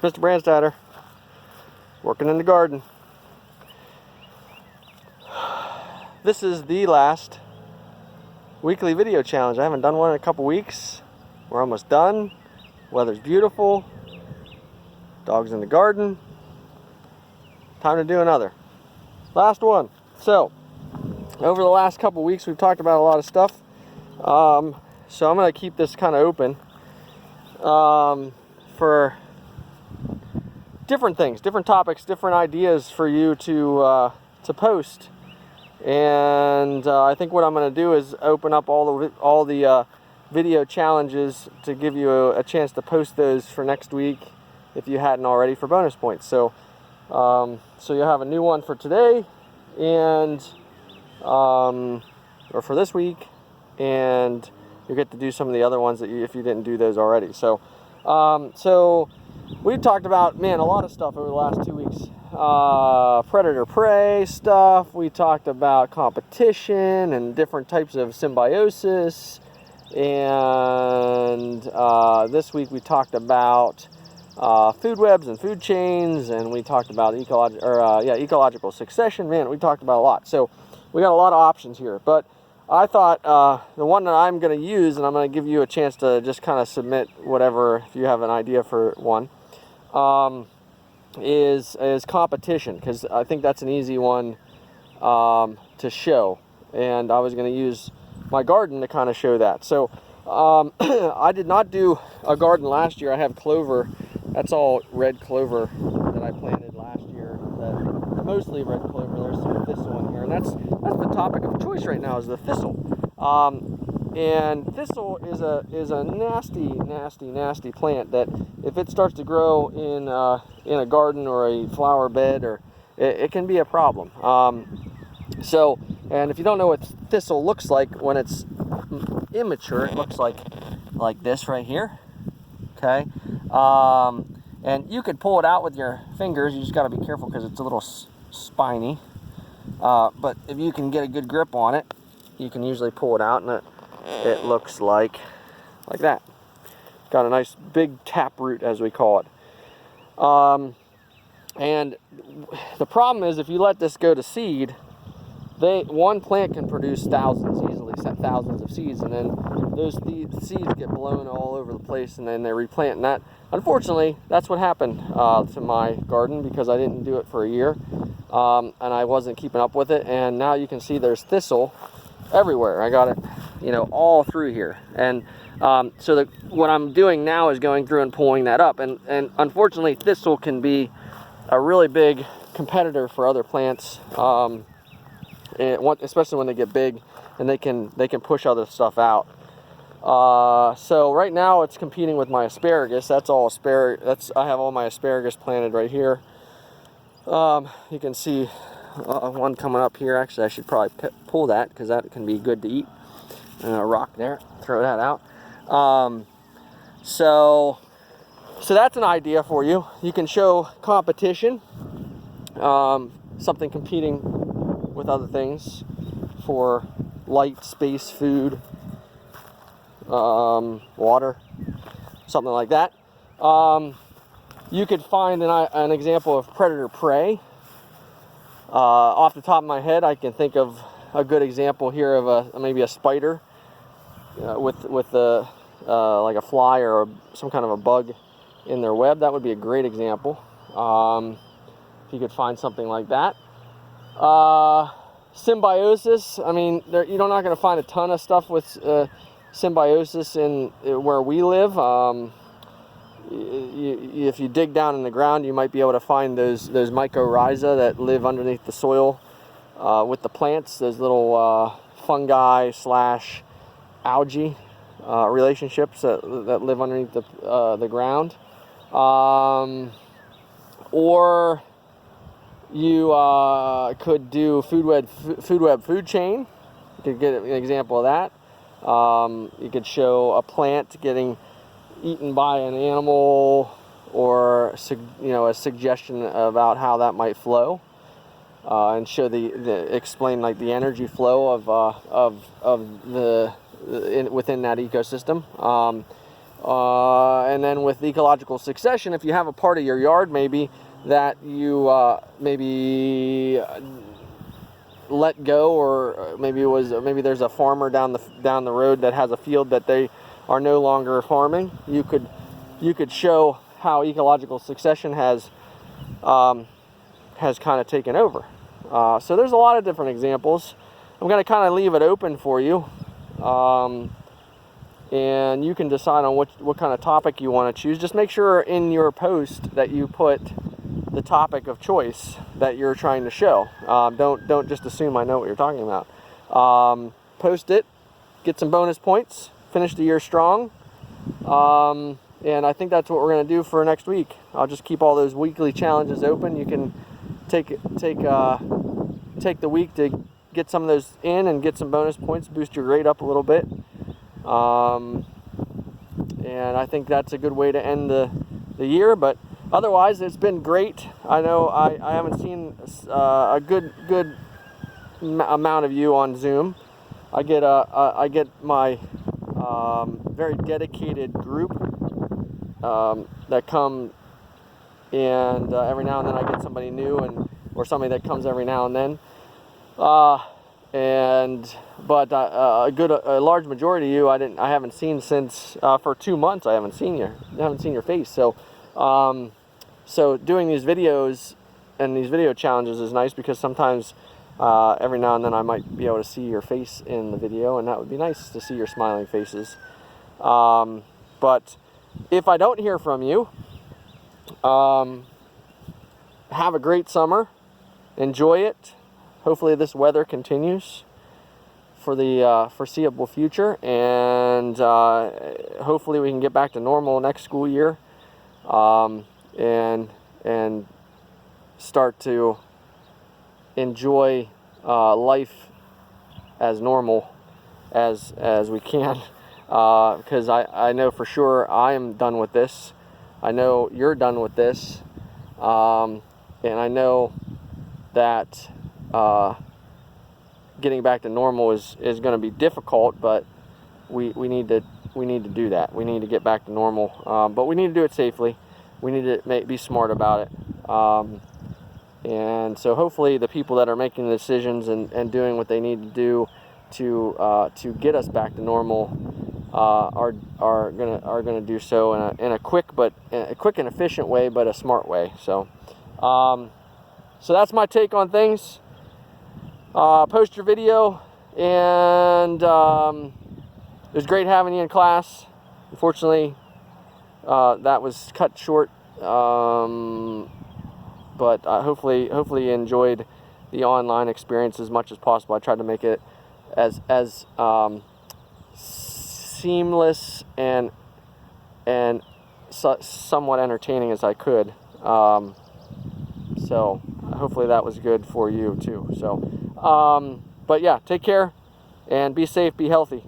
Mr. Brandstatter, working in the garden. This is the last weekly video challenge. I haven't done one in a couple weeks. We're almost done. Weather's beautiful. Dogs in the garden. Time to do another. Last one. So, over the last couple weeks, we've talked about a lot of stuff. So I'm going to keep this kind of open for different things, different topics, different ideas for you to post. And I think what I'm going to do is open up all the video challenges to give you a chance to post those for next week if you hadn't already, for bonus points. So you'll have a new one for today and or for this week, and you'll get to do some of the other ones that if you didn't do those already. So we've talked about, man, a lot of stuff over the last 2 weeks. Predator prey stuff. We talked about competition and different types of symbiosis, and this week we talked about food webs and food chains, and we talked about ecological succession. Man, we talked about a lot. So we got a lot of options here, but I thought the one that I'm going to use, and I'm going to give you a chance to just kind of submit whatever if you have an idea for one, is competition, because I think that's an easy one to show, and I was going to use my garden to kind of show that. So I did not do a garden last year. I have clover. That's all red clover that I planted last year. Mostly red clover. There's some thistle in here, and that's the topic of choice right now, is the thistle. And thistle is a nasty plant that if it starts to grow in a garden or a flower bed, or it can be a problem. And if you don't know what thistle looks like when it's immature, it looks like this right here. Okay, and you could pull it out with your fingers. You just got to be careful because it's a little spiny. But if you can get a good grip on it, you can usually pull it out, and it looks like that. Got a nice big taproot, as we call it. And the problem is, if you let this go to seed, one plant can produce easily thousands of seeds, and then those seeds get blown all over the place, and then they replant. And that, unfortunately, that's what happened to my garden, because I didn't do it for a year, and I wasn't keeping up with it. And now you can see there's thistle everywhere. I got it, all through here. And so what I'm doing now is going through and pulling that up. And unfortunately, thistle can be a really big competitor for other plants, especially when they get big, and they can push other stuff out. So right now it's competing with my asparagus. That's all asparagus. I have all my asparagus planted right here. You can see one coming up here. Actually, I should probably pull that, because that can be good to eat. And a rock there, throw that out. So that's an idea for you. You can show competition, something competing with other things for light, space, food, water, something like that. You could find an example of predator prey. Off the top of my head, I can think of a good example here of maybe a spider with like a fly or some kind of a bug in their web. That would be a great example. If you could find something like that. Symbiosis. I mean, you're not going to find a ton of stuff with symbiosis in where we live. If you dig down in the ground, you might be able to find those mycorrhiza that live underneath the soil with the plants. Those little fungi / algae relationships that live underneath the ground. Or you could do food web food chain. You could get an example of that. You could show a plant getting eaten by an animal, or a suggestion about how that might flow, and show explain like the energy flow of within that ecosystem. And then with ecological succession, if you have a part of your yard maybe that you maybe let go, or maybe there's a farmer down the road that has a field that they are no longer farming, you could show how ecological succession has kind of taken over. So there's a lot of different examples. I'm going to kind of leave it open for you, and you can decide on what kind of topic you want to choose. Just make sure in your post that you put the topic of choice that you're trying to show. Don't just assume I know what you're talking about. Post it, get some bonus points, finish the year strong, and I think that's what we're going to do for next week. I'll just keep all those weekly challenges open. You can take the week to get some of those in and get some bonus points, boost your grade up a little bit. And I think that's a good way to end the year. But otherwise, it's been great. I know I haven't seen a good amount of you on Zoom. I get my very dedicated group that come, and every now and then I get somebody new or somebody that comes every now and then. But a large majority of you I haven't seen since for 2 months. I haven't seen your face. So doing these videos and these video challenges is nice, because sometimes every now and then I might be able to see your face in the video, and that would be nice to see your smiling faces. But if I don't hear from you, have a great summer. Enjoy it. Hopefully this weather continues for the foreseeable future, and hopefully we can get back to normal next school year, and start to enjoy life as normal as we can, because I know for sure I am done with this. I know you're done with this, and I know that getting back to normal is going to be difficult, but we need to do that. We need to get back to normal, but we need to do it safely. We need to be smart about it, and so hopefully the people that are making the decisions and doing what they need to do to get us back to normal are gonna do so in a quick and efficient way, but a smart way. So that's my take on things. Post your video, and it was great having you in class. Unfortunately, that was cut short, but hopefully you enjoyed the online experience as much as possible. I tried to make it as seamless and somewhat entertaining as I could. So hopefully that was good for you too. So, but yeah, take care and be safe, be healthy.